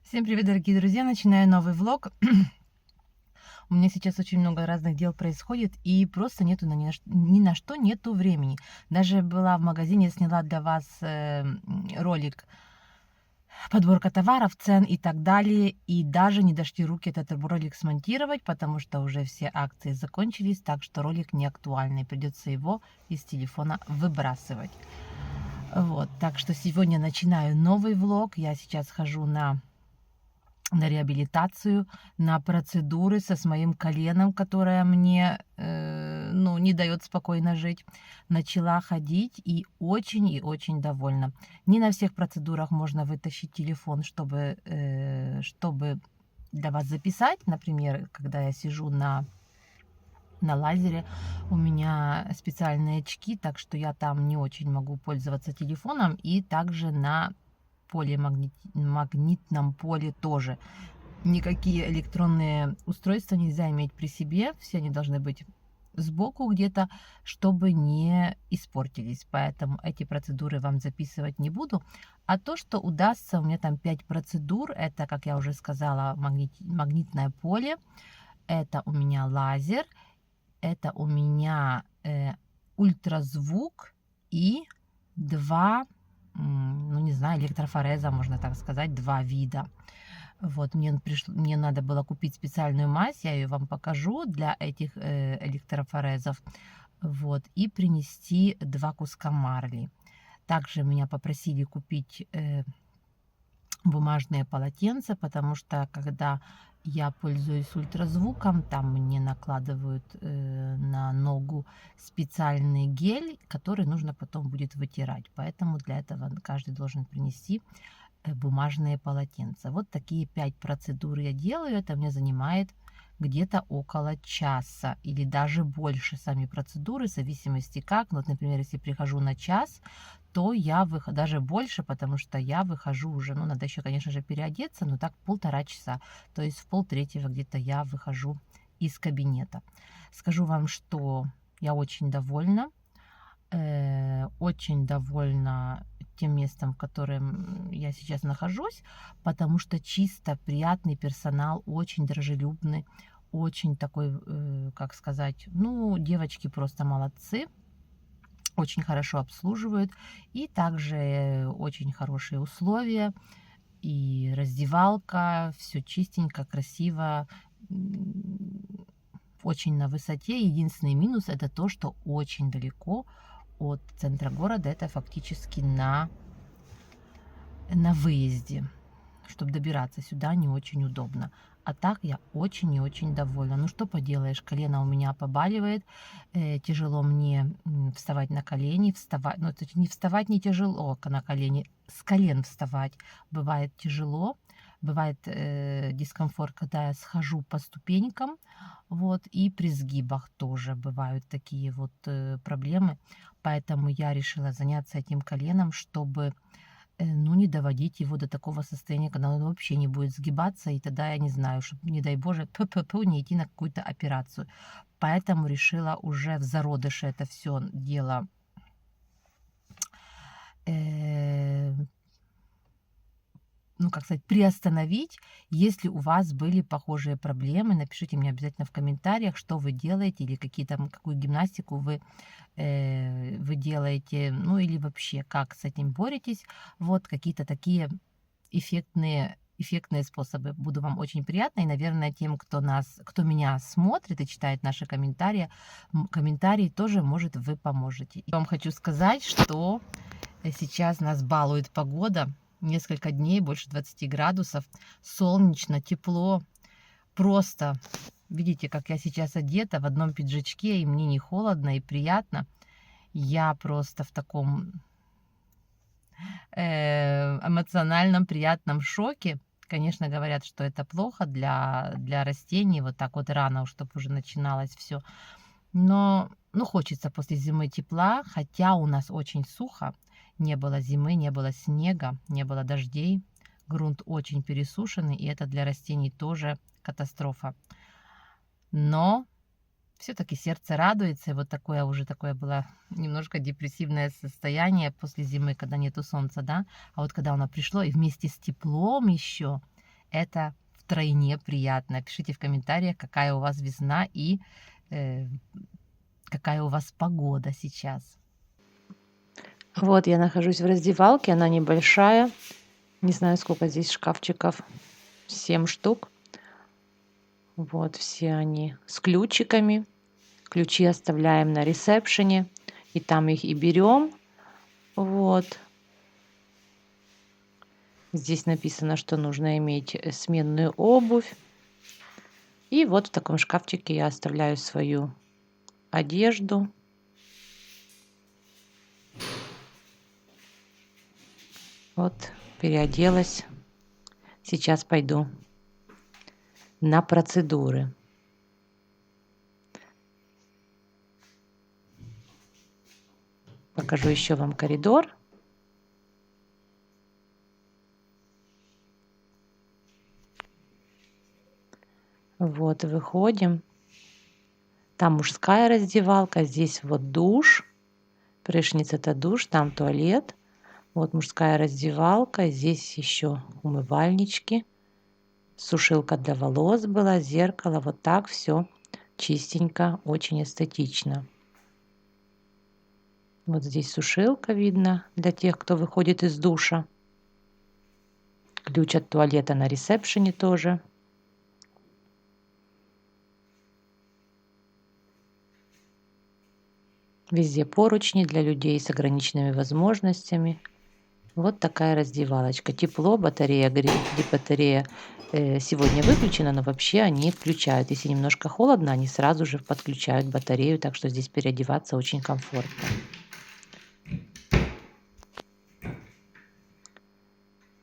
Всем привет, дорогие друзья! Начинаю новый влог. У меня сейчас очень много разных дел происходит, и просто нету ни на что нету времени. Даже была в магазине, сняла для вас ролик подборка товаров, цен и так далее. И даже не дошли руки этот ролик смонтировать, потому что уже все акции закончились, так что ролик не актуальный. Придется его из телефона выбрасывать. Вот, так что сегодня начинаю новый влог. Я сейчас хожу на реабилитацию, на процедуры с моим коленом, которое мне не дает спокойно жить. Начала ходить и очень довольна. Не на всех процедурах можно вытащить телефон, чтобы для вас записать. Например, когда я сижу на лазере, у меня специальные очки, так что я там не очень могу пользоваться телефоном. И также на магнитном поле тоже. Никакие электронные устройства нельзя иметь при себе. Все они должны быть сбоку где-то, чтобы не испортились. Поэтому эти процедуры вам записывать не буду. А то, что удастся, у меня там 5 процедур. Это, как я уже сказала, магнитное поле. Это у меня лазер. Это у меня ультразвук и 2, не знаю, электрофореза, можно так сказать, 2 вида. Вот, мне надо было купить специальную мазь, я ее вам покажу для этих электрофорезов. Вот, и принести 2 куска марли. Также меня попросили купить бумажные полотенца, потому что когда я пользуюсь ультразвуком, там мне накладывают на ногу специальный гель, который нужно потом будет вытирать. Поэтому для этого каждый должен принести бумажные полотенца. Вот такие 5 процедур я делаю. Это мне занимает где-то около часа или даже больше сами процедуры, в зависимости как. Вот, например, если прихожу на час, то я выхожу даже больше, потому что я выхожу уже, надо еще, конечно же, переодеться, но так 1,5 часа. То есть в 2:30 где-то я выхожу из кабинета. Скажу вам, что я очень довольна тем местом, в котором я сейчас нахожусь, потому что чисто приятный персонал, очень дружелюбный, очень такой, как сказать, девочки просто молодцы, очень хорошо обслуживают, и также очень хорошие условия, и раздевалка, все чистенько, красиво, очень на высоте. Единственный минус — это то, что очень далеко от центра города, это фактически на выезде. Чтобы добираться сюда не очень удобно. А так я очень и очень довольна. Ну что поделаешь, колено у меня побаливает, тяжело мне вставать на колени, это не вставать не тяжело на колени, с колен вставать бывает тяжело, бывает дискомфорт, когда я схожу по ступенькам, вот, и при сгибах тоже бывают такие вот проблемы, поэтому я решила заняться этим коленом, чтобы не доводить его до такого состояния, когда он вообще не будет сгибаться, и тогда я не знаю, чтобы, не дай боже, не идти на какую-то операцию. Поэтому решила уже в зародыше это все дело как сказать, приостановить. Если у вас были похожие проблемы, напишите мне обязательно в комментариях, что вы делаете, или какую гимнастику вы делаете, или вообще как с этим боретесь. Вот какие-то такие эффектные способы. Буду вам очень приятна. И, наверное, тем, кто меня смотрит и читает наши комментарии, тоже, может, вы поможете. Я вам хочу сказать, что сейчас нас балует погода. Несколько дней, больше 20 градусов, солнечно, тепло. Просто, видите, как я сейчас одета в одном пиджачке, и мне не холодно, и приятно. Я просто в таком эмоциональном, приятном шоке. Конечно, говорят, что это плохо для растений, вот так вот рано, чтобы уже начиналось все. Но, хочется после зимы тепла, хотя у нас очень сухо. Не было зимы, не было снега, не было дождей. Грунт очень пересушенный, и это для растений тоже катастрофа. Но все-таки сердце радуется. И вот такое было немножко депрессивное состояние после зимы, когда нету солнца, да. А вот когда оно пришло, и вместе с теплом еще, это втройне приятно. Пишите в комментариях, какая у вас весна и э, какая у вас погода сейчас. Вот я нахожусь в раздевалке, она небольшая. Не знаю, сколько здесь шкафчиков. 7 штук. Вот все они с ключиками. Ключи оставляем на ресепшене. И там их и берем. Вот. Здесь написано, что нужно иметь сменную обувь. И вот в таком шкафчике я оставляю свою одежду. Вот, переоделась. Сейчас пойду на процедуры. Покажу еще вам коридор. Вот, выходим. Там мужская раздевалка, здесь вот душ. Прыжниц — это душ, там туалет. Вот мужская раздевалка, здесь еще умывальнички. Сушилка для волос была, зеркало. Вот так все чистенько, очень эстетично. Вот здесь сушилка видно для тех, кто выходит из душа. Ключ от туалета на ресепшене тоже. Везде поручни для людей с ограниченными возможностями. Вот такая раздевалочка. Тепло, батарея греет, батарея сегодня выключена, но вообще они включают. Если немножко холодно, они сразу же подключают батарею, так что здесь переодеваться очень комфортно.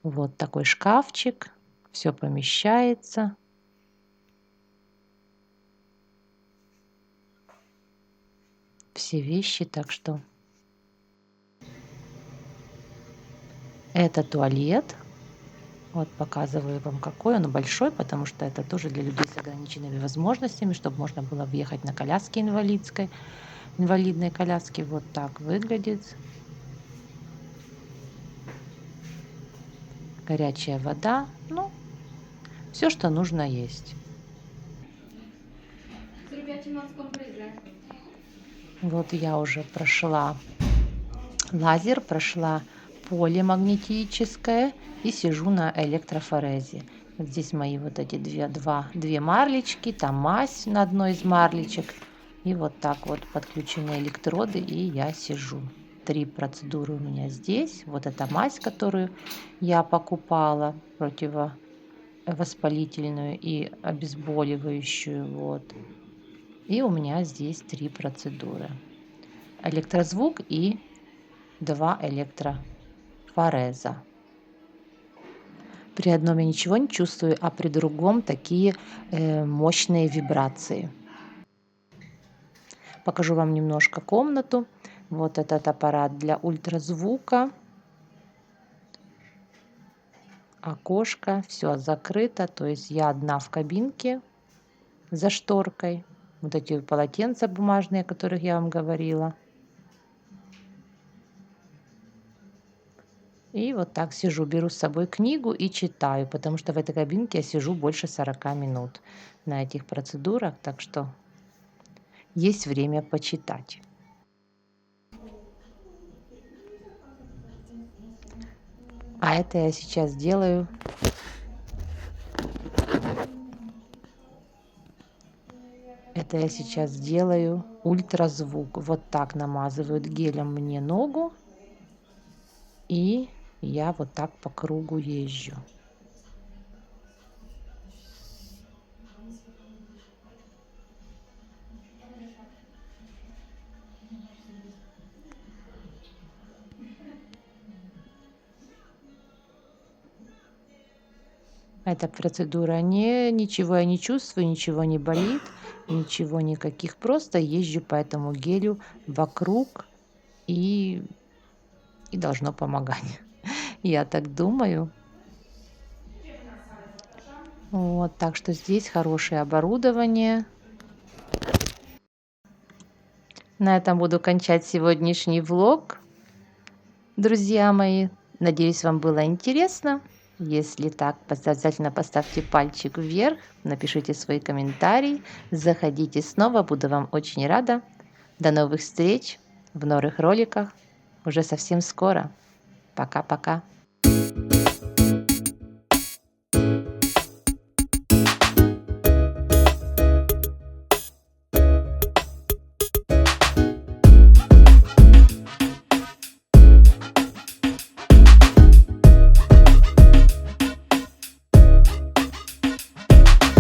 Вот такой шкафчик, все помещается. Все вещи, так что это туалет. Вот показываю вам, какой он большой, потому что это тоже для людей с ограниченными возможностями, чтобы можно было въехать на коляске инвалидной коляске. Вот так выглядит. Горячая вода, ну, все, что нужно есть. Вот я уже прошла лазер, прошла поле магнетическое и сижу на электрофорезе. Вот здесь мои вот эти две марлечки, там мазь на одной из марлечек. И вот так вот подключены электроды, и я сижу. 3 процедуры у меня здесь. Вот эта мазь, которую я покупала, противовоспалительную и обезболивающую. Вот. И у меня здесь 3 процедуры. Электрозвук и 2 электрофореза. При одном я ничего не чувствую, а при другом такие мощные вибрации. Покажу вам немножко комнату. Вот этот аппарат для ультразвука. Окошко, все закрыто, то есть я одна в кабинке за шторкой. Вот эти полотенца бумажные, о которых я вам говорила. И вот так сижу, беру с собой книгу и читаю, потому что в этой кабинке я сижу больше 40 минут на этих процедурах, так что есть время почитать. А это я сейчас делаю ультразвук. Вот так намазывают гелем мне ногу, и я вот так по кругу езжу. Эта процедура ничего я не чувствую, ничего не болит, ничего никаких. Просто езжу по этому гелю вокруг, и должно помогать. Я так думаю. Вот, так что здесь хорошее оборудование. На этом буду кончать сегодняшний влог, друзья мои. Надеюсь, вам было интересно. Если так, обязательно поставьте пальчик вверх, напишите свой комментарий, заходите снова, буду вам очень рада. До новых встреч в новых роликах уже совсем скоро. Пока-пока.